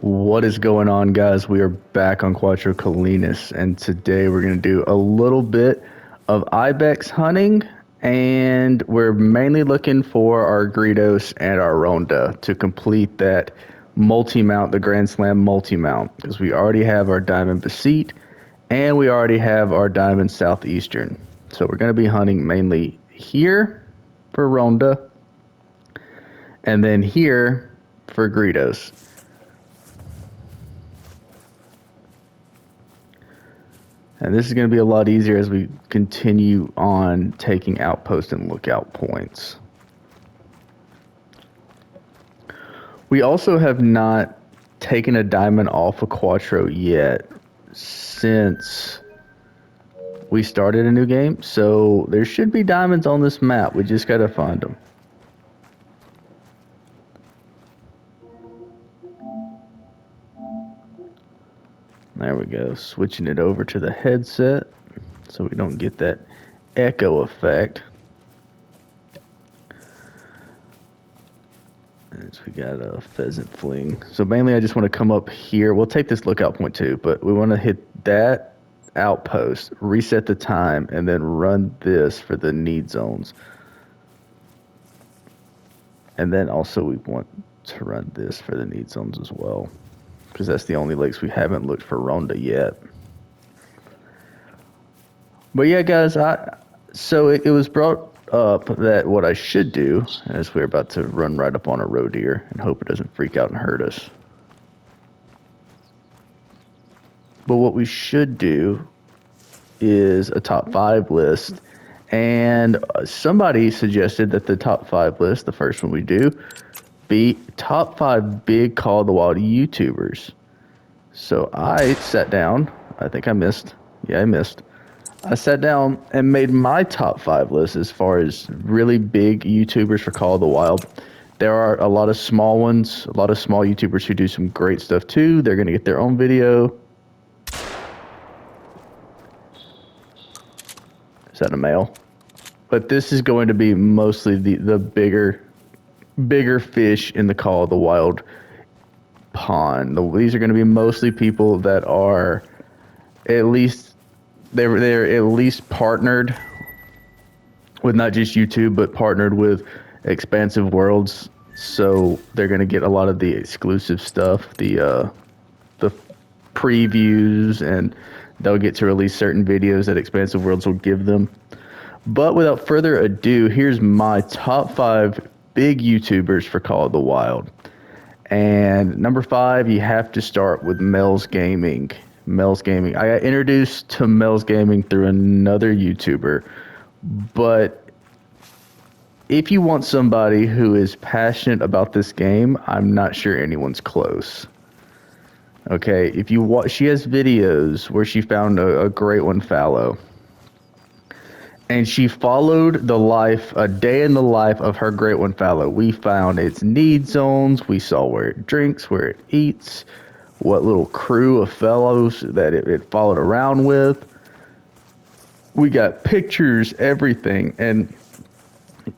What is going on, guys? We are back on Cuatro Colinas, and today we're going to do a little bit of Ibex hunting, and we're mainly looking for our Greedos and our Ronda to complete that multi-mount, the Grand Slam multi-mount, because we already have our Diamond Beseat, and we already have our Diamond Southeastern. So we're going to be hunting mainly here for Ronda, and then here for Greedos. And this is going to be a lot easier as we continue on taking outpost and lookout points. We also have not taken a diamond off of Cuatro yet since we started a new game. So there should be diamonds on this map. We just got to find them. There we go, switching it over to the headset so we don't get that echo effect. And we got a pheasant fling. So mainly I just want to come up here. We'll take this lookout point too, but we want to hit that outpost, reset the time, and then run this for the need zones. And then also we want to run this for the need zones as well, because that's the only lakes we haven't looked for Ronda yet. But yeah, guys, so it was brought up that what I should do, as we're about to run right up on a roe deer and hope it doesn't freak out and hurt us. But what we should do is a top 5 list. And somebody suggested that the top 5 list, the first one we do, be top 5 big Call of the Wild YouTubers. So I sat down. I think I missed. Yeah, I missed. I sat down and made my top 5 list as far as really big YouTubers for Call of the Wild. There are a lot of small ones, a lot of small YouTubers who do some great stuff too. They're going to get their own video. Is that a male? But this is going to be mostly the bigger fish in the Call of the Wild pond. These are going to be mostly people that are at least they're at least partnered with not just YouTube, but partnered with Expansive Worlds. So they're going to get a lot of the exclusive stuff, the previews, and they'll get to release certain videos that Expansive Worlds will give them. But without further ado, here's my top 5 big YouTubers for Call of the Wild. And number 5, you have to start with Mel's Gaming. Mel's Gaming. I got introduced to Mel's Gaming through another YouTuber. But if you want somebody who is passionate about this game, I'm not sure anyone's close. Okay, if you watch, she has videos where she found a great one fallow. And she followed the life, a day in the life of her great one fallow. We found its need zones. We saw where it drinks, where it eats, what little crew of fellows that it followed around with. We got pictures, everything. And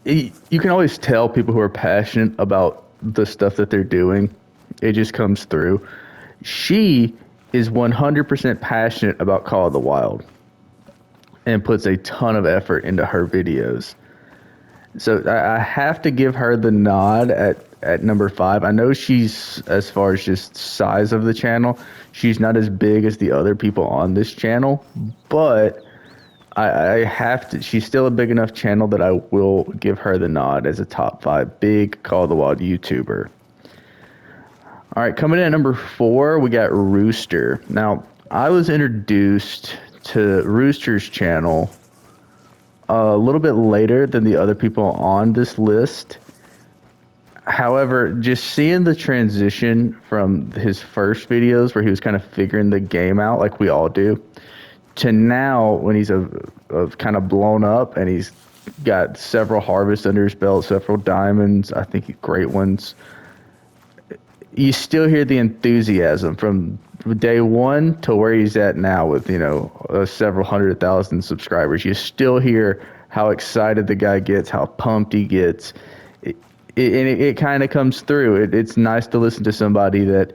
you can always tell people who are passionate about the stuff that they're doing. It just comes through. She is 100% passionate about Call of the Wild and puts a ton of effort into her videos. So I have to give her the nod at number 5. I know she's, as far as just size of the channel, she's not as big as the other people on this channel, but I have to, she's still a big enough channel that I will give her the nod as a top 5 big Call of the Wild YouTuber. All right, coming in at number 4, we got Rooster. Now, I was introduced to Rooster's channel a little bit later than the other people on this list. However, just seeing the transition from his first videos where he was kind of figuring the game out like we all do, to now when he's kind of blown up and he's got several harvests under his belt, several diamonds, I think great ones. You still hear the enthusiasm from day one to where he's at now with, several 100,000 subscribers. You still hear how excited the guy gets, how pumped he gets. It kind of comes through. It's nice to listen to somebody that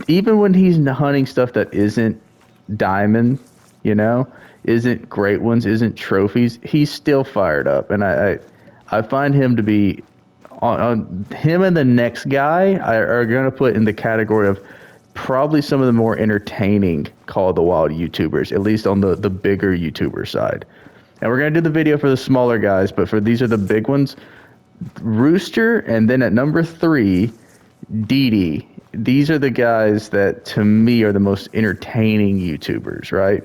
even when he's hunting stuff that isn't diamond, you know, isn't great ones, isn't trophies, he's still fired up. And I find him to be on him and the next guy are going to put in the category of probably some of the more entertaining Call of the Wild YouTubers, at least on the bigger YouTuber side. And we're going to do the video for the smaller guys, but for these are the big ones. Rooster, and then at number 3, DD. These are the guys that, to me, are the most entertaining YouTubers, right?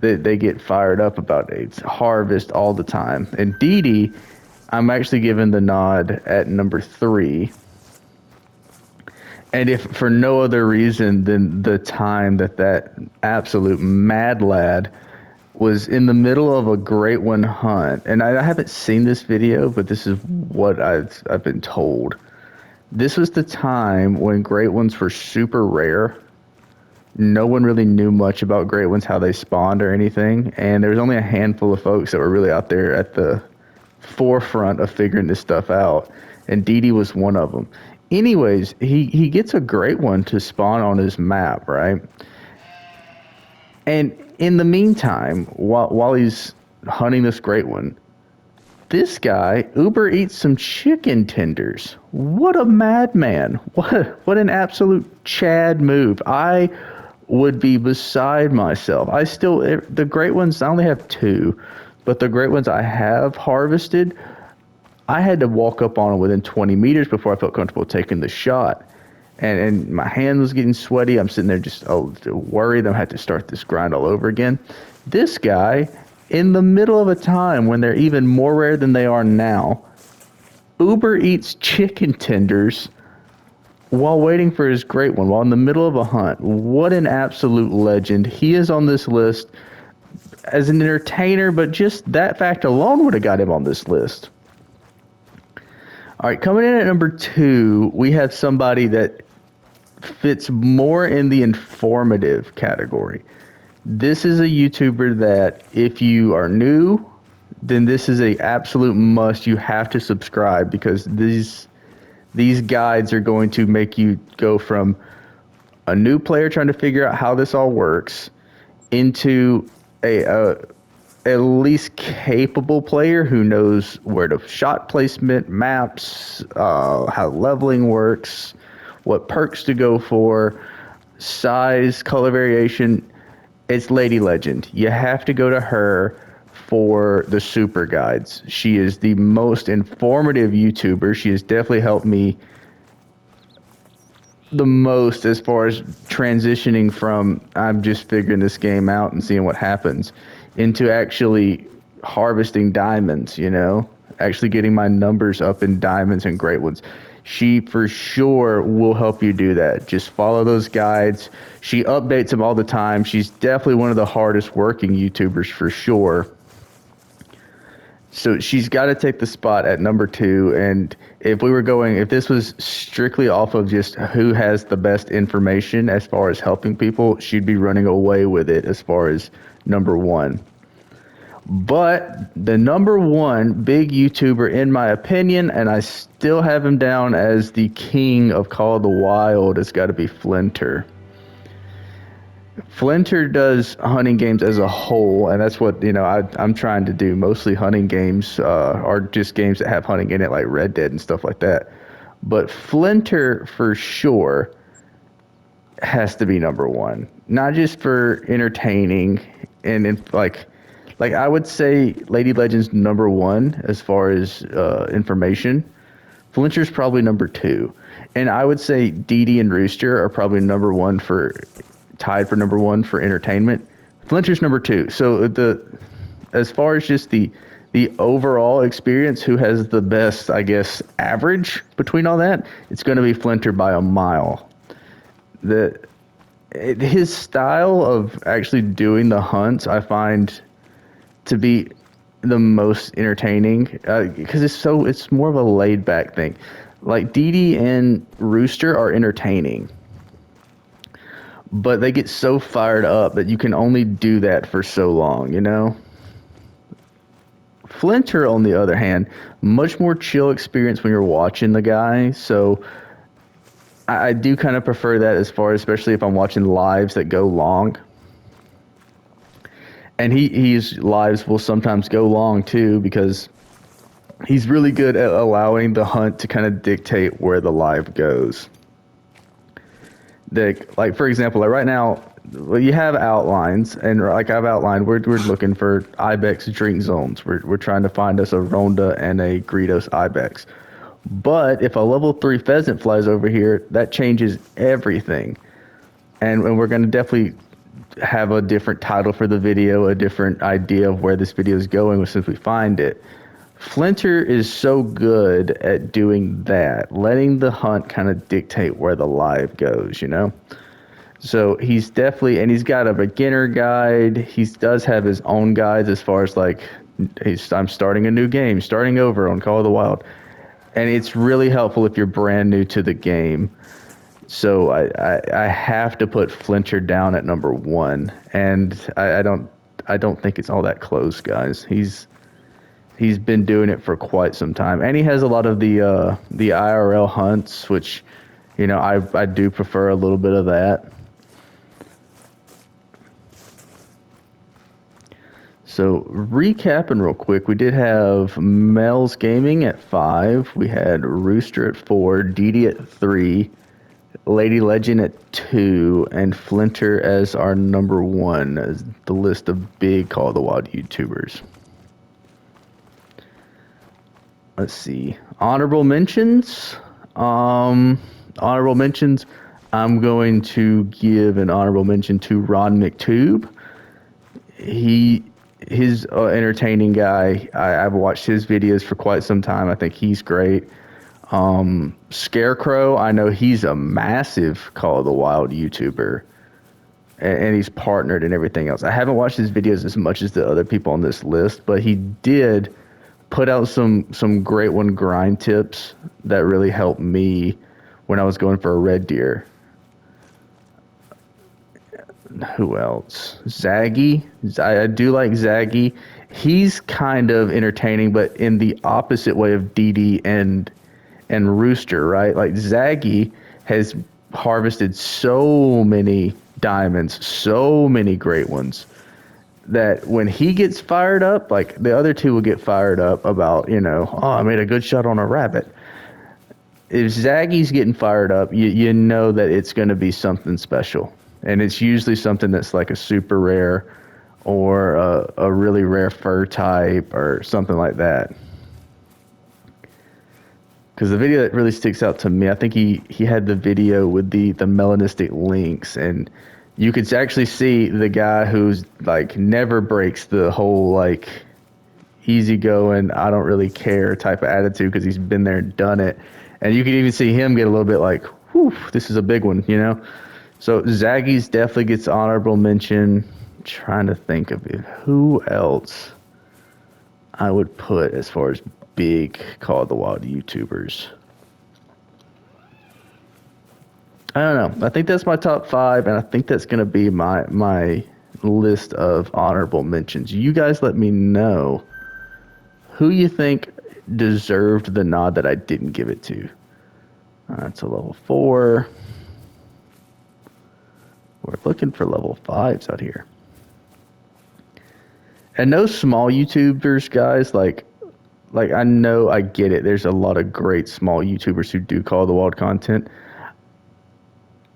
They get fired up about it. It's Harvest all the time. And DD, I'm actually giving the nod at number 3. And if for no other reason than the time that absolute mad lad was in the middle of a great one hunt. And I haven't seen this video, but this is what I've been told. This was the time when great ones were super rare. No one really knew much about great ones, how they spawned or anything. And there was only a handful of folks that were really out there at the forefront of figuring this stuff out. And DD was one of them. Anyways, he gets a great one to spawn on his map, right? And in the meantime, while he's hunting this great one, this guy Uber eats some chicken tenders. What a madman! What an absolute Chad move! I would be beside myself. The great ones. I only have 2, but the great ones I have harvested, I had to walk up on them within 20 meters before I felt comfortable taking the shot. And my hand was getting sweaty. I'm sitting there just worried I had to start this grind all over again. This guy, in the middle of a time when they're even more rare than they are now, Uber eats chicken tenders while waiting for his great one, while in the middle of a hunt. What an absolute legend. He is on this list as an entertainer, but just that fact alone would have got him on this list. All right, coming in at number 2, we have somebody that fits more in the informative category. This is a YouTuber that if you are new, then this is a absolute must. You have to subscribe because these guides are going to make you go from a new player trying to figure out how this all works into a at least capable player who knows where to shot placement, maps, how leveling works, what perks to go for, size, color variation. It's Lady Legend. You have to go to her for the super guides. She is the most informative YouTuber. She has definitely helped me the most as far as transitioning from I'm just figuring this game out and seeing what happens into actually harvesting diamonds, actually getting my numbers up in diamonds and great ones. She for sure will help you do that. Just follow those guides. She updates them all the time. She's definitely one of the hardest working YouTubers for sure. So she's got to take the spot at number 2. And if this was strictly off of just who has the best information as far as helping people, she'd be running away with it as far as number 1. But the number 1 big YouTuber, in my opinion, and I still have him down as the king of Call of the Wild, has got to be Flinter. Flinter does hunting games as a whole, and that's what I'm trying to do. Mostly hunting games, or just games that have hunting in it, like Red Dead and stuff like that. But Flinter, for sure, has to be number 1. Not just for entertaining and like I would say Lady Legend's number 1 as far as information. Flinter's probably number 2. And I would say DD and Rooster are probably tied for number 1 for entertainment. Flinter's number 2. So as far as just the overall experience, who has the best, I guess, average between all that, it's going to be Flinter by a mile. His style of actually doing the hunts, I find to be the most entertaining because it's more of a laid back thing. Like DD and Rooster are entertaining, but they get so fired up that you can only do that for so long, Flinter, on the other hand, much more chill experience when you're watching the guy. So I do kind of prefer that as far, especially if I'm watching lives that go long. And he's lives will sometimes go long too because he's really good at allowing the hunt to kind of dictate where the live goes. Like for example, like right now, well, you have outlines, and like I've outlined, we're looking for Ibex drink zones. We're trying to find us a Ronda and a Greedos Ibex. But if a level 3 pheasant flies over here, that changes everything. And we're going to definitely have a different title for the video, a different idea of where this video is going since we find it. Flinter is so good at doing that, letting the hunt kind of dictate where the live goes, you know? So he's definitely, and he's got a beginner guide. He does have his own guides as far as like, I'm starting a new game, starting over on Call of the Wild. And it's really helpful if you're brand new to the game. So I have to put Flincher down at number 1, and I don't think it's all that close, guys. He's been doing it for quite some time, and he has a lot of the IRL hunts, which, you know, I do prefer a little bit of that. So recapping real quick, we did have Mel's Gaming at 5, we had Rooster at 4, DD at 3, Lady Legend at 2, and Flinter as our number 1 as the list of big Call of the Wild YouTubers. Let's see. Honorable mentions. Honorable mentions. I'm going to give an honorable mention to Ron McTube. His entertaining guy. I've watched his videos for quite some time. I think he's great. Scarecrow, I know he's a massive Call of the Wild YouTuber, and he's partnered and everything else. I haven't watched his videos as much as the other people on this list, but he did put out some great one grind tips that really helped me when I was going for a red deer. Who else? Zaggy. I do like Zaggy. He's kind of entertaining, but in the opposite way of DD and Rooster, right? Like Zaggy has harvested so many diamonds, so many great ones, that when he gets fired up, like the other two will get fired up about, you know, oh, I made a good shot on a rabbit. If Zaggy's getting fired up, you know that it's going to be something special. And it's usually something that's like a super rare or a really rare fur type or something like that. Because the video that really sticks out to me, I think he had the video with the melanistic lynx, and you could actually see the guy who's like never breaks the whole like easygoing, I don't really care type of attitude because he's been there and done it. And you can even see him get a little bit like, whew, this is a big one, you know? So Zaggy's definitely gets honorable mention. I'm trying to think of it. Who else I would put as far as big Call of the Wild YouTubers? I don't know. I think that's my top 5, and I think that's going to be my list of honorable mentions. You guys let me know who you think deserved the nod that I didn't give it to. That's a level 4. We're looking for level 5s out here. And no small YouTubers, guys, like I know, I get it. There's a lot of great small YouTubers who do Call of the Wild content,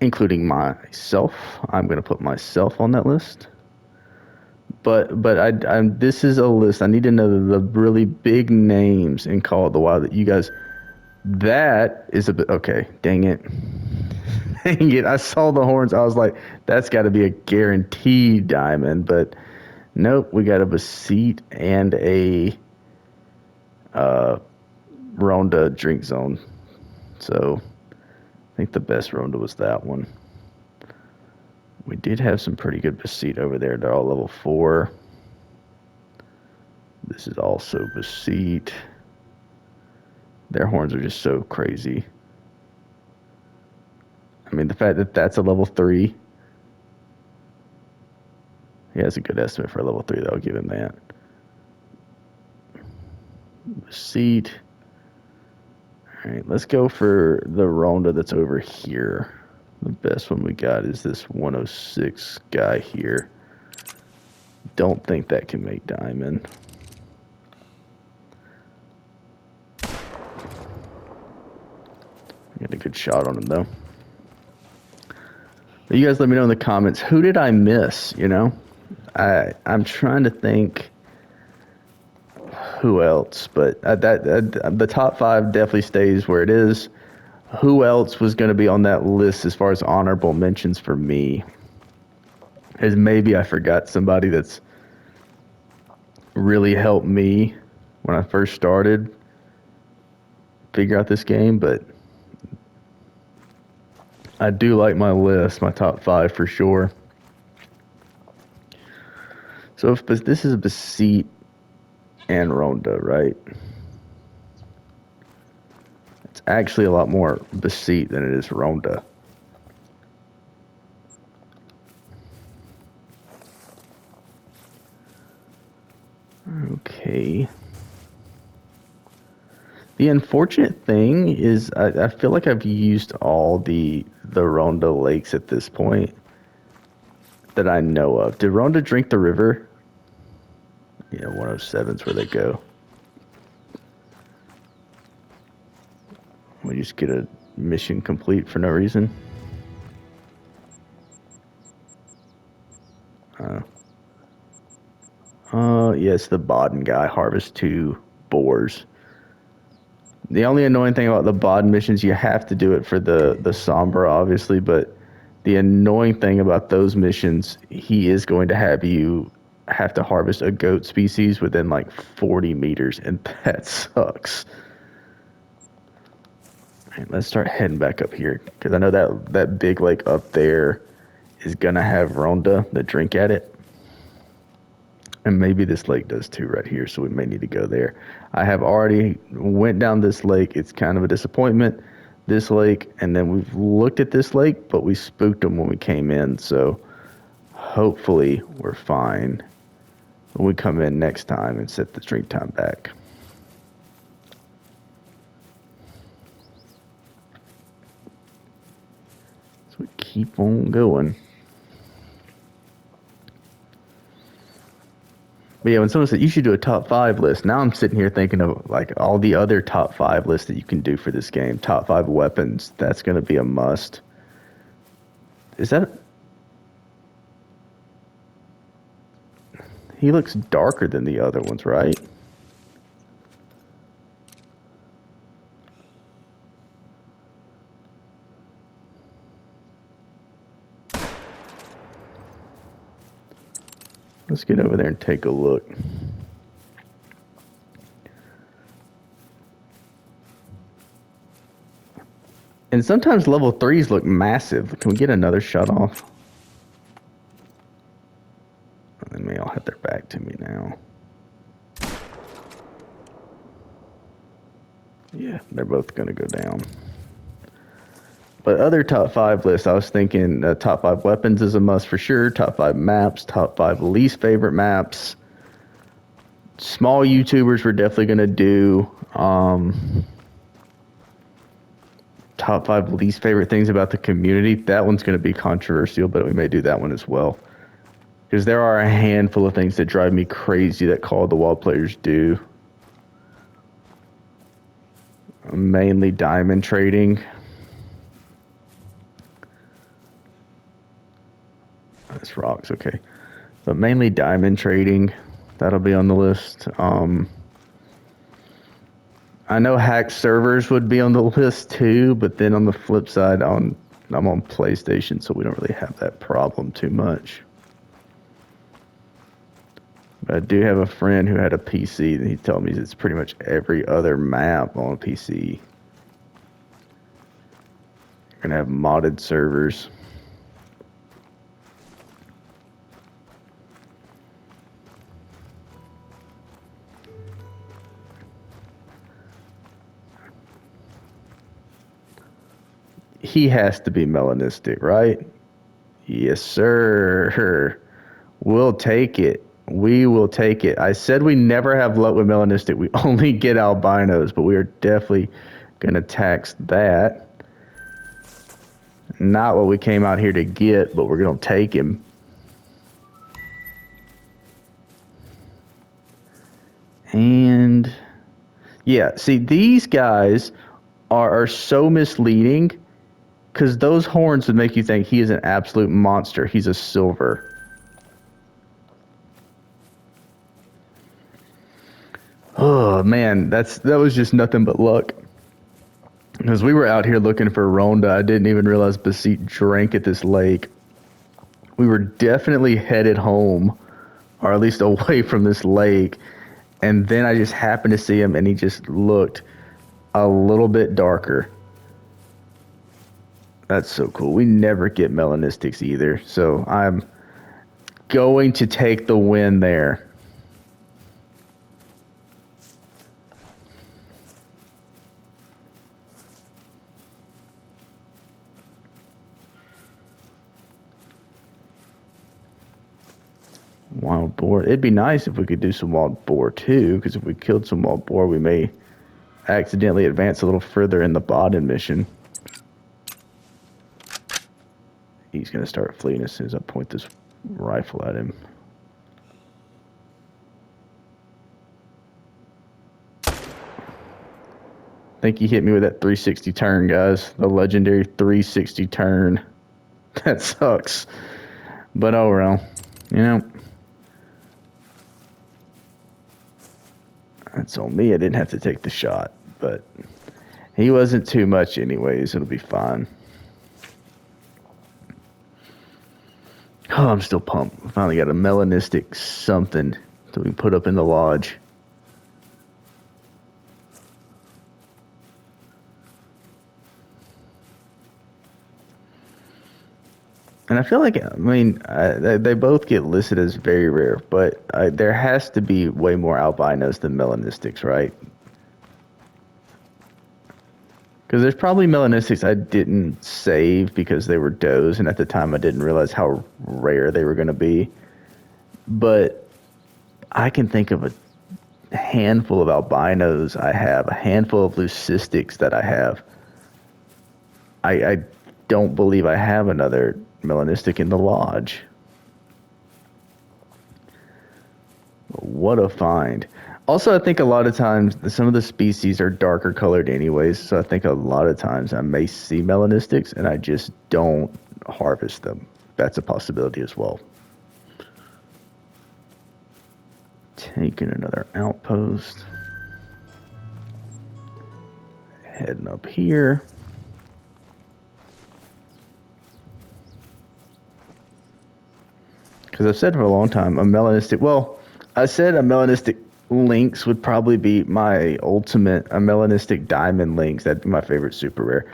including myself. I'm going to put myself on that list. But I'm this is a list. I need to know the really big names in Call of the Wild that you guys. That is a bit okay. Dang it. Dang it. I saw the horns. I was like, that's got to be a guaranteed diamond. But nope, we got a Basit and a Ronda drink zone. So I think the best Ronda was that one. We did have some pretty good Basit over there. They're all level 4. This is also Basit. Their horns are just so crazy. I mean, the fact that that's a level 3. He has a good estimate for a level 3, though. I'll give him that. Basit. All right, let's go for the Ronda that's over here. The best one we got is this 106 guy here. Don't think that can make diamond. Got a good shot on him though. But you guys let me know in the comments, who did I miss, you know? I'm trying to think who else, but the top 5 definitely stays where it is. Who else was going to be on that list as far as honorable mentions for me? As maybe I forgot somebody that's really helped me when I first started figure out this game, but I do like my list, my top 5 for sure. So if this is Beseet and Ronda, right? It's actually a lot more Beseet than it is Ronda. Okay. The unfortunate thing is I feel like I've used all the Ronda lakes at this point that I know of. Did Ronda drink the river? Yeah, 107's where they go. We just get a mission complete for no reason. Yes, the Bodden guy. Harvest 2 boars. The only annoying thing about the Bodden missions, you have to do it for the Sombra, obviously, but the annoying thing about those missions, he is going to have you have to harvest a goat species within like 40 meters, and that sucks. All right, let's start heading back up here, because I know that big lake up there is going to have Ronda, the drink at it. And maybe this lake does too right here, so we may need to go there. I have already went down this lake. It's kind of a disappointment, this lake. And then we've looked at this lake, but we spooked them when we came in. So hopefully we're fine when we come in next time and set the drink time back. So we keep on going. But yeah, when someone said you should do a top 5 list, now I'm sitting here thinking of like all the other top 5 lists that you can do for this game. Top 5 weapons, that's going to be a must. Is that... He looks darker than the other ones, right? Let's get over there and take a look. And sometimes level 3s look massive. Can we get another shut off? They may all have their back to me now. Yeah, they're both going to go down. But other top 5 lists, I was thinking top 5 weapons is a must for sure. Top 5 maps, top 5 least favorite maps. Small YouTubers we're definitely going to do. Top 5 least favorite things about the community. That one's going to be controversial, but we may do that one as well. Because there are a handful of things that drive me crazy that Call of the Wild players do. Mainly diamond trading. That's rocks, okay. But mainly diamond trading. That'll be on the list. I know hacked servers would be on the list too, but then on the flip side, I'm on PlayStation, so we don't really have that problem too much. But I do have a friend who had a PC, and he told me it's pretty much every other map on a PC. You're gonna have modded servers. He has to be melanistic, right? Yes, sir. We'll take it. We will take it. I said we never have luck with melanistic. We only get albinos, but we are definitely Gonna tax that. Not what we came out here to get, but we're gonna take him. And yeah, see, these guys are so misleading because those horns would make you think he is an absolute monster. He's a silver. Oh man, that was just nothing but luck. Because we were out here looking for Ronda, I didn't even realize Basit drank at this lake. We were definitely headed home, or at least away from this lake, and then I just happened to see him, and he just looked a little bit darker. That's so cool. We never get melanistics either, so I'm going to take the win there. Wild boar. It'd be nice if we could do some wild boar too, because if we killed some wild boar, we may accidentally advance a little further in the Baden mission. He's going to start fleeing as soon as I point this rifle at him. I think he hit me with that 360 turn, guys. The legendary 360 turn. That sucks. But oh well. You know. That's on me. I didn't have to take the shot. But he wasn't too much anyways. It'll be fine. Oh, I'm still pumped. We finally got a melanistic something that we can put up in the lodge. And I feel like, I mean, they both get listed as very rare, but there has to be way more albinos than melanistics, right? Because there's probably melanistics I didn't save because they were does, and at the time I didn't realize how rare they were going to be. But I can think of a handful of albinos I have, a handful of leucistics that I have. I don't believe I have another melanistic in the lodge. What a find. Also, I think a lot of times some of the species are darker colored anyways, so I think a lot of times I may see melanistics and I just don't harvest them. That's a possibility as well. Taking another outpost. Heading up here. Because I've said for a long time, a melanistic, well, I said a melanistic lynx would probably be my ultimate, a melanistic diamond lynx. That'd be my favorite super rare.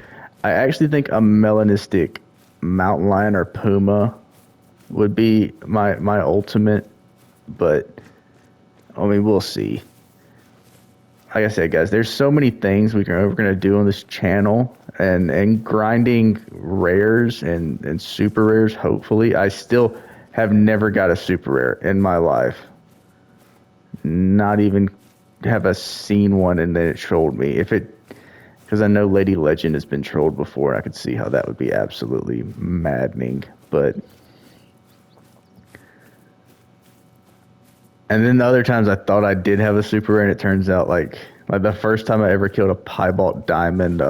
I actually think a melanistic mountain lion or puma would be my ultimate, but I mean, we'll see. Like I said, guys, there's so many things we're going to do on this channel, and grinding rares and super rares, hopefully. I still have never got a super rare in my life. Not even have I seen one and then it trolled me. Because I know Lady Legend has been trolled before. I could see how that would be absolutely maddening. But and then the other times I thought I did have a super rare, and it turns out like the first time I ever killed a piebald diamond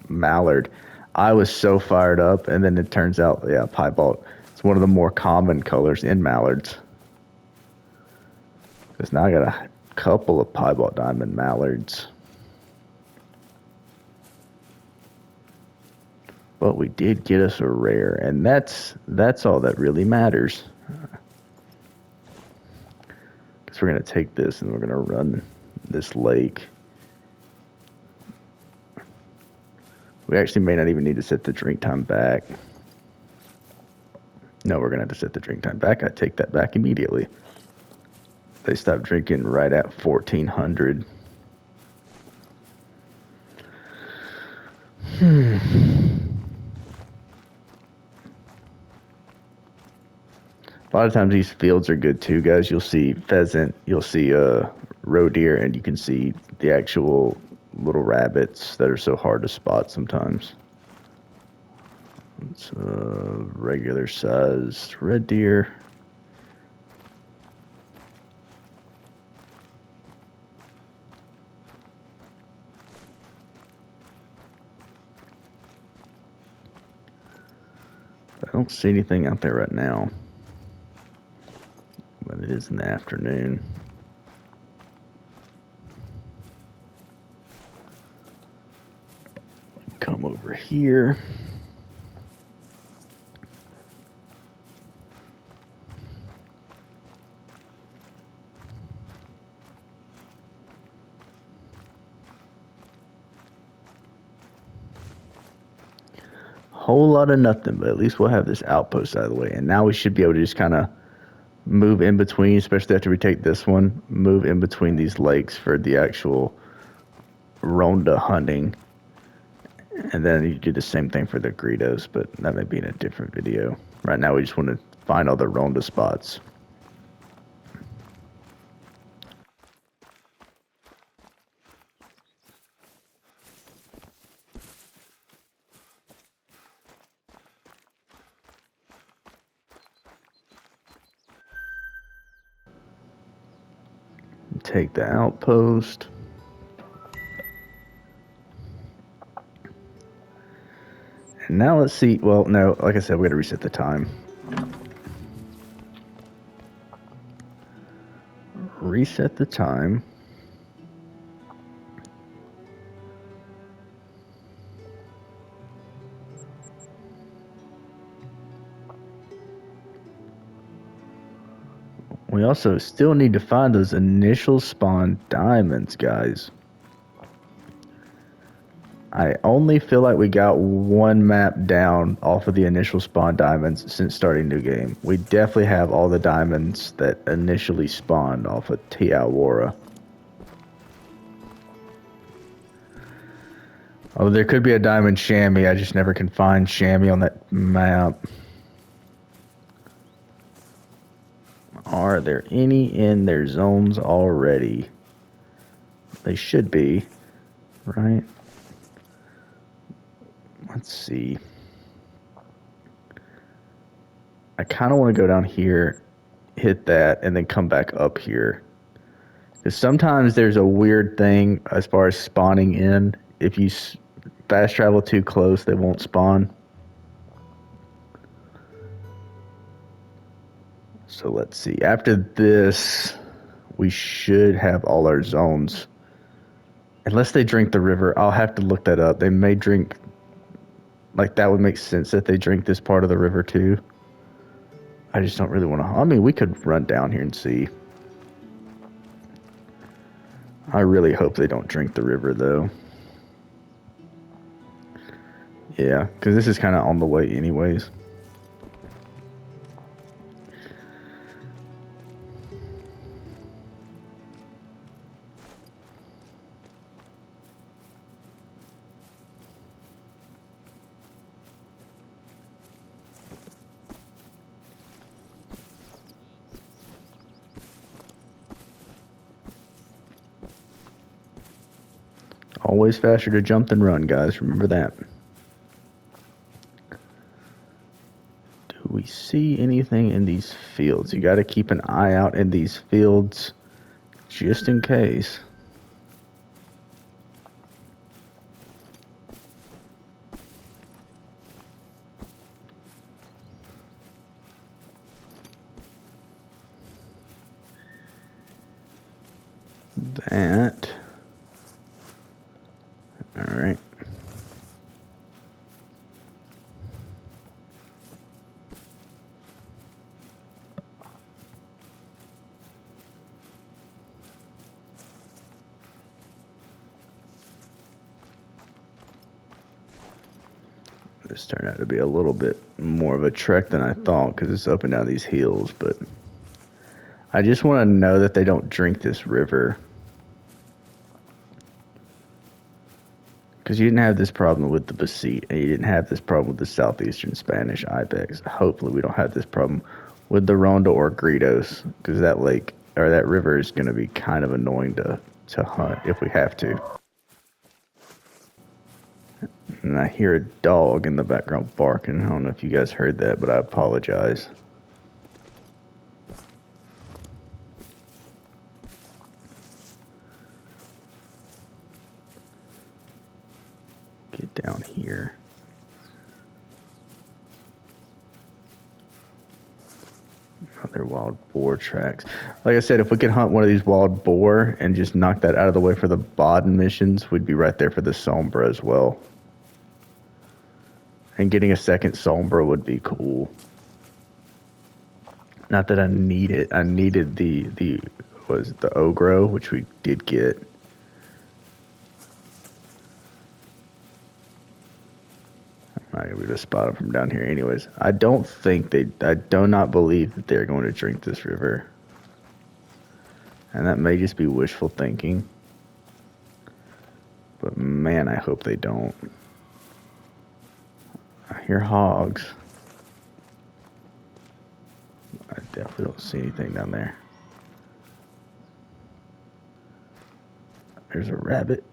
mallard, I was so fired up, and then it turns out, yeah, piebald. It's one of the more common colors in mallards. Because now I got a couple of piebald diamond mallards. But we did get us a rare, and that's all that really matters. Because we're going to take this and we're going to run this lake. We actually may not even need to set the drink time back. No, we're going to have to set the drink time back. I take that back immediately. They stopped drinking right at 1400. A lot of times these fields are good too, guys. You'll see pheasant, you'll see roe deer, and you can see the actual little rabbits that are so hard to spot sometimes. It's a regular sized red deer. I don't see anything out there right now, but it is in the afternoon. Come over here. Whole lot of nothing, but at least we'll have this outpost out of the way. And now we should be able to just kind of move in between, especially after we take this one, move in between these lakes for the actual ronda hunting. And then you do the same thing for the Greedos, but that may be in a different video. Right now we just want to find all the ronda spots. Take the outpost. And now let's see. Well, no, like I said, we got to reset the time. Reset the time. We also still need to find those initial spawn diamonds, guys. I only feel like we got one map down off of the initial spawn diamonds since starting new game. We definitely have all the diamonds that initially spawned off of Tiawara. Oh, there could be a diamond chamois. I just never can find chamois on that map. Are there any in their zones already? They should be, right? Let's see. I kind of want to go down here, hit that, and then come back up here. Because sometimes there's a weird thing as far as spawning in. If you fast travel too close, they won't spawn. So let's see. After this, we should have all our zones. Unless they drink the river. I'll have to look that up. They may drink... Like, that would make sense that they drink this part of the river, too. I just don't really want to... I mean, we could run down here and see. I really hope they don't drink the river, though. Yeah, because this is kind of on the way anyways. Always faster to jump than run, guys. Remember that. Do we see anything in these fields? You got to keep an eye out in these fields just in case. That. All right. This turned out to be a little bit more of a trek than I thought because it's up and down these hills, but I just want to know that they don't drink this river. Because you didn't have this problem with the Besit, and you didn't have this problem with the Southeastern Spanish Ibex. Hopefully we don't have this problem with the Ronda or Greedos, because that lake, or that river is going to be kind of annoying to hunt if we have to. And I hear a dog in the background barking. I don't know if you guys heard that, but I apologize. Get down here. Other wild boar tracks. Like I said, if we could hunt one of these wild boar and just knock that out of the way for the Bodden missions, we'd be right there for the Sombra as well. And getting a second Sombra would be cool. Not that I need it. I needed the was it the Ogro, which we did get. I'm not gonna be able to spot them from down here anyways. I do not believe that they're going to drink this river. And that may just be wishful thinking. But man, I hope they don't. I hear hogs. I definitely don't see anything down there. There's a rabbit.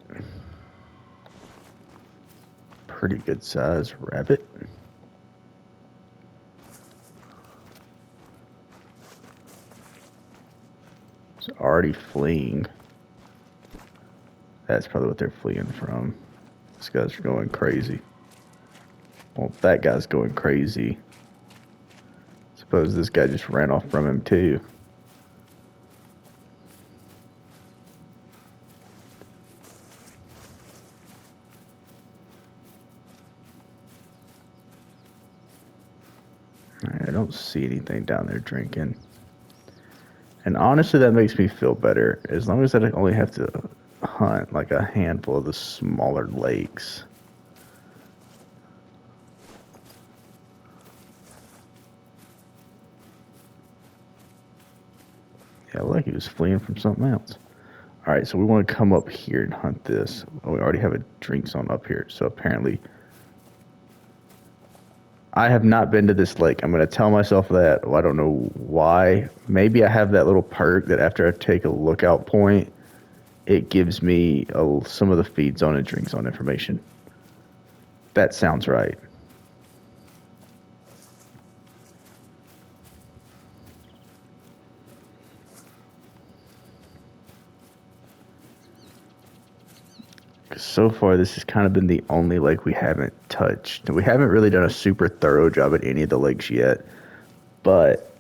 Pretty good size rabbit. It's already fleeing. That's probably what they're fleeing from. This guy's going crazy. Well, that guy's going crazy. Suppose this guy just ran off from him too. I don't see anything down there drinking. And honestly, that makes me feel better. As long as I only have to hunt like a handful of the smaller lakes. Yeah, look, he was fleeing from something else. Alright, so we want to come up here and hunt this. Oh, we already have a drink zone up here, so apparently I have not been to this lake. I'm going to tell myself that. Well, I don't know why. Maybe I have that little perk that after I take a lookout point, it gives me some of the feed zone and drink zone information. That sounds right. So far, this has kind of been the only lake we haven't touched. We haven't really done a super thorough job at any of the lakes yet, but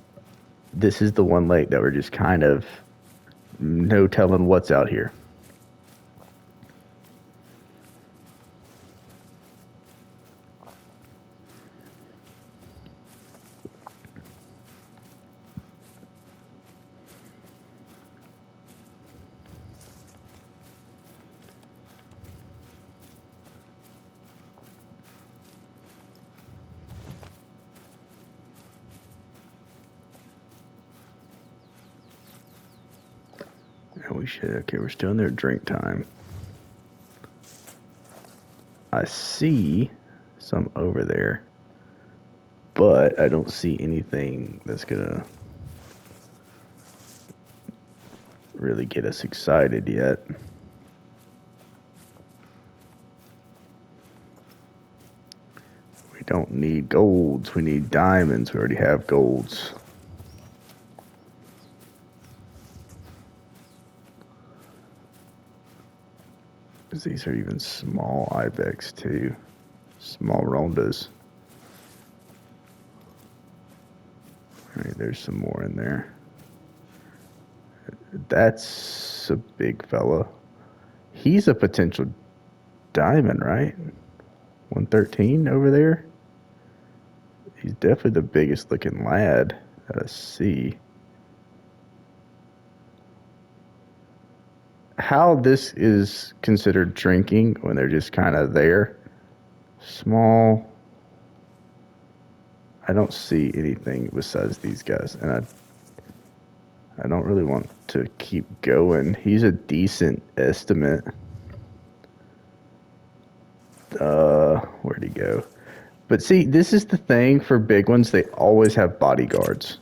this is the one lake that we're just kind of no telling what's out here. We should. Okay, we're still in their drink time. I see some over there, but I don't see anything that's gonna really get us excited yet. We don't need golds. We need diamonds. We already have golds. These are even small Ibex too. Small rondas. Alright, there's some more in there. That's a big fella. He's a potential diamond, right? 113 over there. He's definitely the biggest looking lad that I see. How this is considered drinking when they're just kind of there. Small. I don't see anything besides these guys, and I don't really want to keep going. He's a decent estimate. Where'd he go? But see, this is the thing for big ones. They always have bodyguards.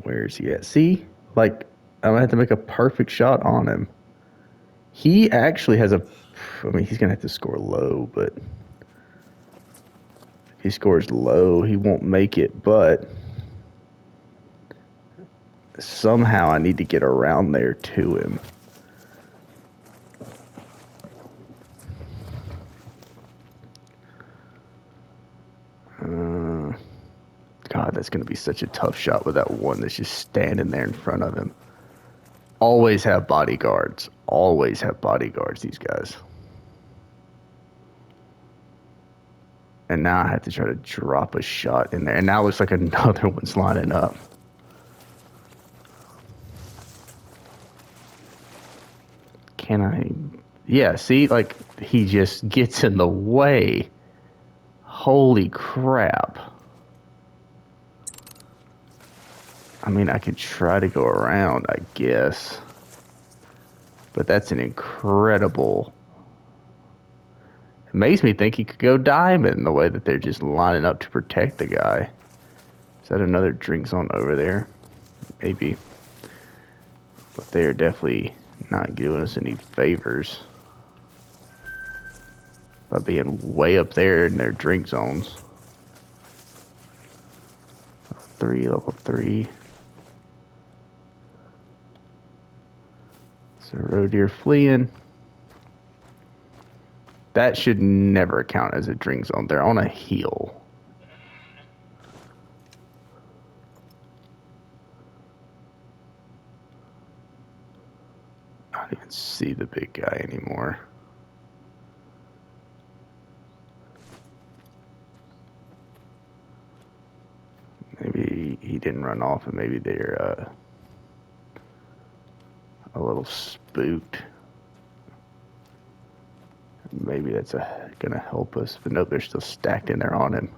Where's he at? See? Like, I'm going to have to make a perfect shot on him. He actually has a... I mean, he's going to have to score low, but... If he scores low, he won't make it, but... Somehow I need to get around there to him. God, that's going to be such a tough shot with that one that's just standing there in front of him. Always have bodyguards. Always have bodyguards, these guys. And now I have to try to drop a shot in there. And now it looks like another one's lining up. Can I... Yeah, see? Like, he just gets in the way. Holy crap. I mean, I could try to go around, I guess. But that's an incredible... It makes me think he could go diamond the way that they're just lining up to protect the guy. Is that another drink zone over there? Maybe. But they are definitely not doing us any favors by being way up there in their drink zones. Level 3. So roe deer fleeing. That should never count as a drink zone. They're on a hill. I don't even see the big guy anymore. Maybe he didn't run off and maybe they're a little spooked. Maybe that's gonna help us. But nope, they're still stacked in there on him.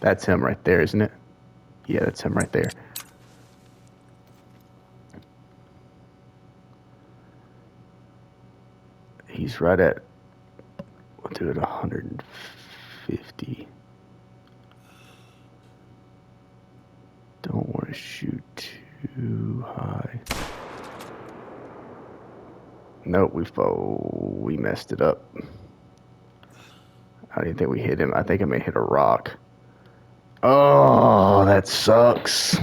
That's him right there, isn't it? Yeah, that's him right there. He's right at, we'll do it 150. Don't want to shoot too high. Nope, we messed it up. I didn't think we hit him. I think I may hit a rock. Oh, that sucks.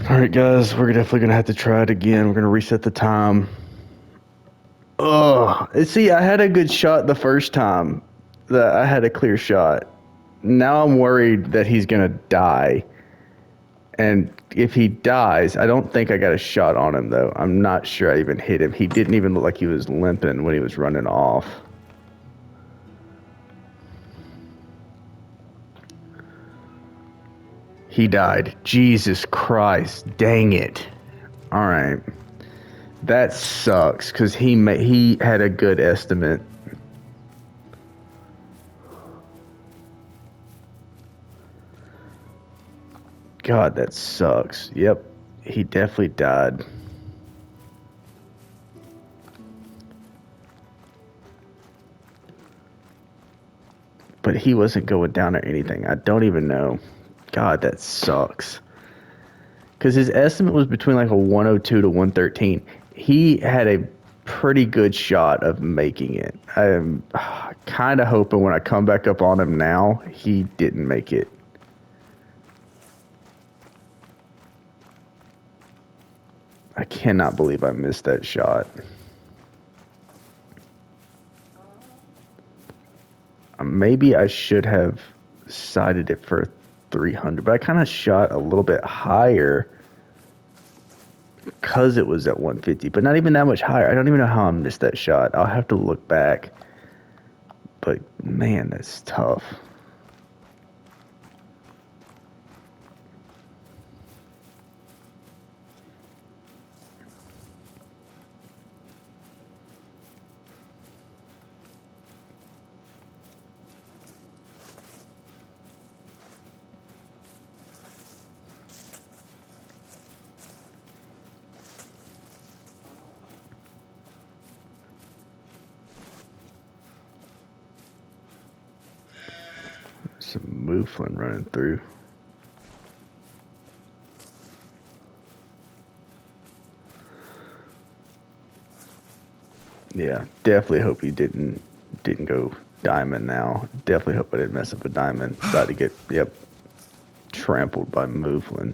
Alright guys, we're definitely going to have to try it again. We're going to reset the time. Oh, see, I had a good shot the first time. I had a clear shot. Now I'm worried that he's going to die. And if he dies, I don't think I got a shot on him, though. I'm not sure I even hit him. He didn't even look like he was limping when he was running off. He died. Jesus Christ. Dang it. All right. That sucks, because he had a good estimate. God, that sucks. Yep. He definitely died. But he wasn't going down or anything. I don't even know. God, that sucks. Because his estimate was between like a 102 to 113. He had a pretty good shot of making it. I'm kind of hoping when I come back up on him now, he didn't make it. I cannot believe I missed that shot. Maybe I should have sighted it for 300, but I kind of shot a little bit higher because it was at 150, but not even that much higher. I don't even know how I missed that shot. I'll have to look back. But man, that's tough. some mouflon running through. Yeah, definitely hope he didn't go diamond now. Definitely hope I didn't mess up a diamond. About to get, yep, trampled by mouflon.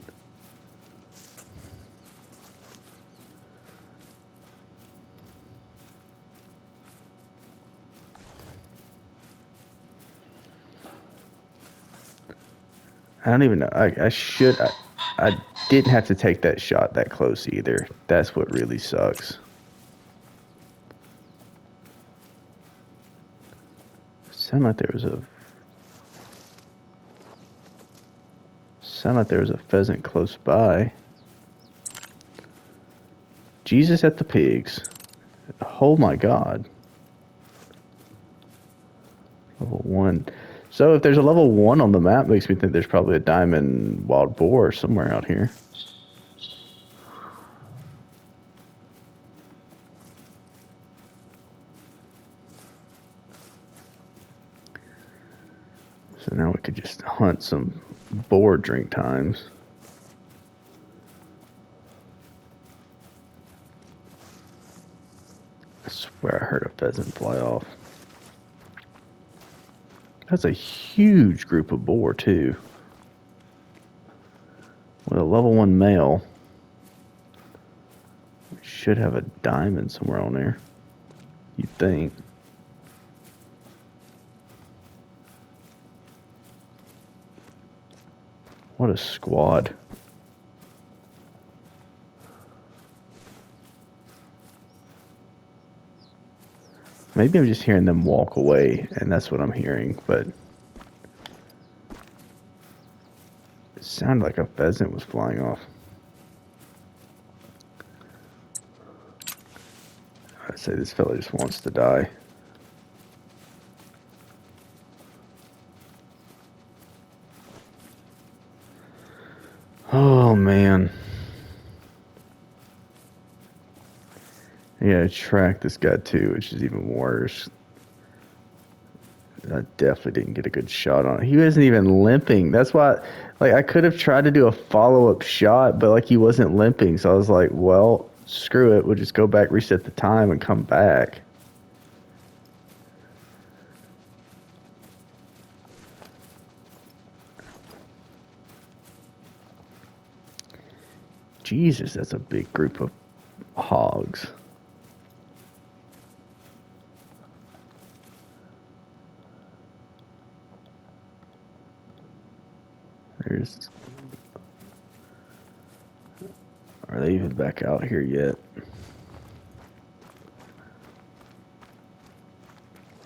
I don't even know. I should. I didn't have to take that shot that close either. That's what really sucks. Sound like there was a pheasant close by. Jesus at the pigs. Oh my God. Level 1. So if there's a level 1 on the map, makes me think there's probably a diamond wild boar somewhere out here. So now we could just hunt some boar drink times. I swear I heard a pheasant fly off. That's a huge group of boar too. With a level 1 male. We should have a diamond somewhere on there. You'd think. What a squad. Maybe I'm just hearing them walk away, and that's what I'm hearing, but it sounded like a pheasant was flying off. I'd say this fella just wants to die. Oh, man. I gotta track this guy too, which is even worse. I definitely didn't get a good shot on it. He wasn't even limping. That's why, like, I could have tried to do a follow-up shot, but, like, he wasn't limping. So I was like, well, screw it. We'll just go back, reset the time, and come back. Jesus, that's a big group of hogs. There's... Are they even back out here yet?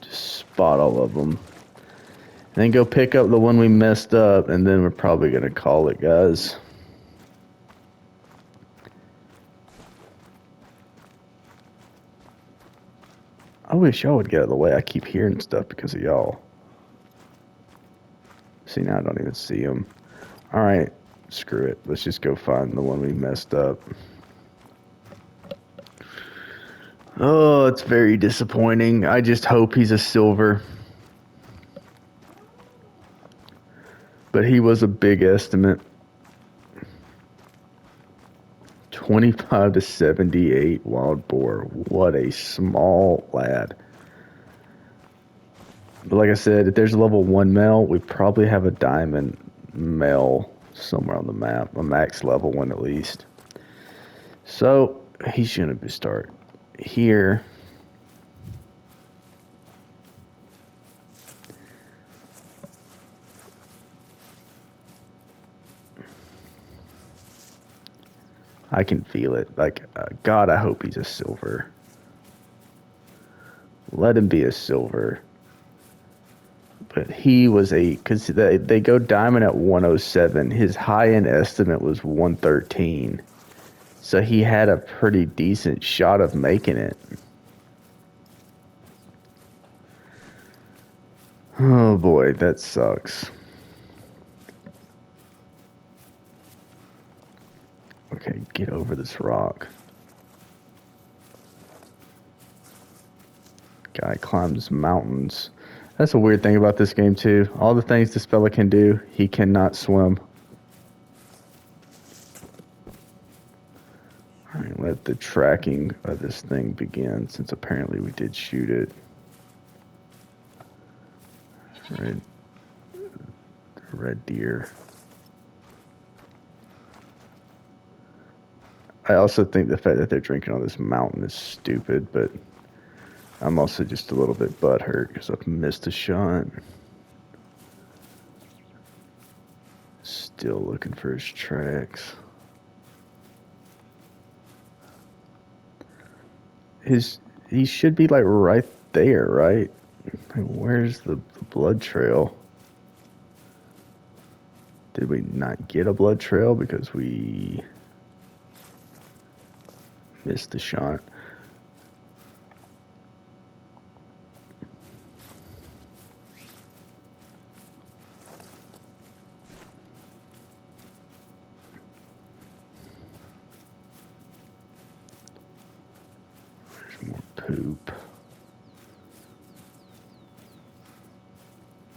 Just spot all of them. And then go pick up the one we messed up, and then we're probably going to call it, guys. I wish y'all would get out of the way. I keep hearing stuff because of y'all. See, now I don't even see them. Alright, screw it. Let's just go find the one we messed up. Oh, it's very disappointing. I just hope he's a silver. But he was a big estimate. 25 to 78 wild boar. What a small lad. But like I said, if there's a level 1 male, we probably have a diamond male somewhere on the map. A max level 1 at least. So he's going to start here. I can feel it. Like, God, I hope he's a silver. Let him be a silver. But he was because they go diamond at 107. His high-end estimate was 113. So he had a pretty decent shot of making it. Oh boy, that sucks. Okay, get over this rock. Guy climbs mountains. That's a weird thing about this game, too. All the things this fella can do, he cannot swim. All right, let the tracking of this thing begin, since apparently we did shoot it. Red deer. I also think the fact that they're drinking on this mountain is stupid, but I'm also just a little bit butthurt because I've missed a shot. Still looking for his tracks. He should be like right there, right? Like, where's the blood trail? Did we not get a blood trail because we missed the shot? There's more poop.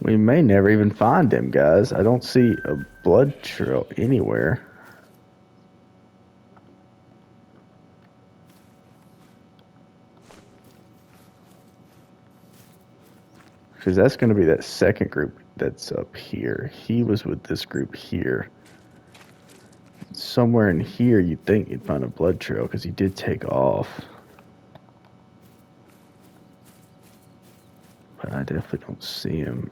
We may never even find him, guys. I don't see a blood trail anywhere. Because that's going to be that second group that's up here. He was with this group here. Somewhere in here, you'd think you'd find a blood trail because he did take off. But I definitely don't see him.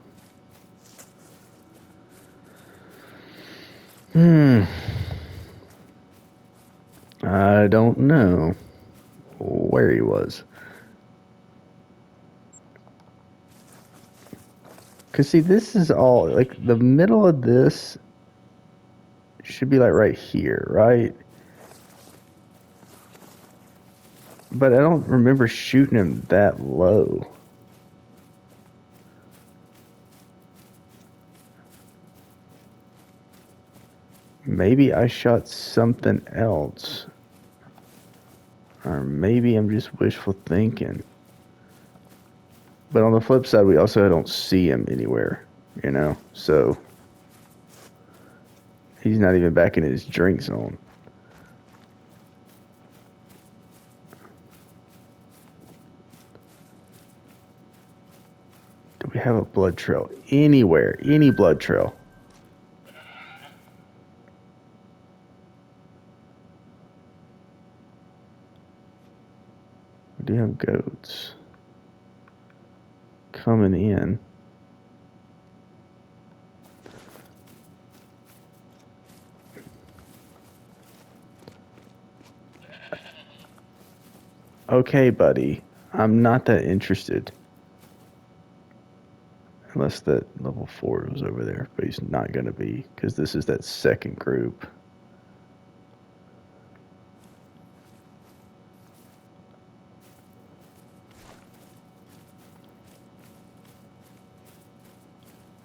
I don't know where he was. Because, see, this is all, like, the middle of this should be, like, right here, right? But I don't remember shooting him that low. Maybe I shot something else. Or maybe I'm just wishful thinking. But on the flip side, we also don't see him anywhere, you know? So, he's not even back in his drink zone. Do we have a blood trail anywhere? Any blood trail? We do have goats coming in. Okay, buddy. I'm not that interested. Unless that level 4 was over there. But he's not going to be. Because this is that second group.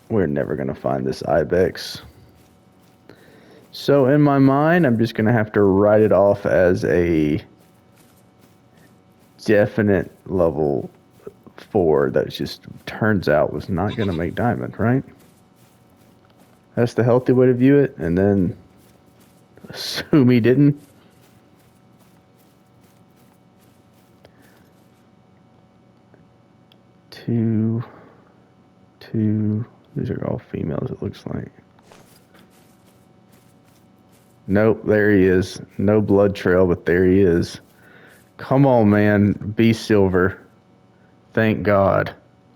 We're never going to find this Ibex. So in my mind, I'm just going to have to write it off as a definite level 4 that just turns out was not going to make diamond, right? That's the healthy way to view it, and then assume he didn't. Two. These are all females, it looks like. Nope, there he is. No blood trail, but there he is. Come on, man. Be silver. Thank God.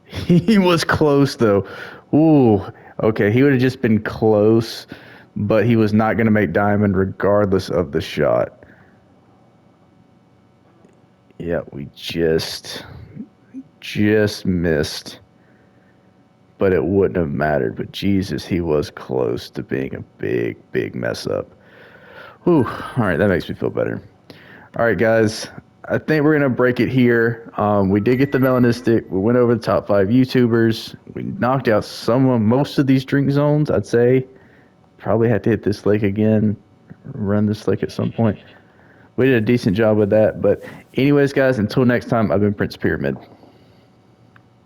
He was close, though. Ooh, okay. He would have just been close, but he was not going to make diamond regardless of the shot. Yeah, we just missed. But it wouldn't have mattered. But Jesus, he was close to being a big mess up. Whew. All right, that makes me feel better. All right, guys. I think we're going to break it here. We did get the melanistic. We went over the top 5 YouTubers. We knocked out most of these drink zones, I'd say. Probably had to hit this lake again, run this lake at some point. We did a decent job with that. But anyways, guys, until next time, I've been Prince Pyramid.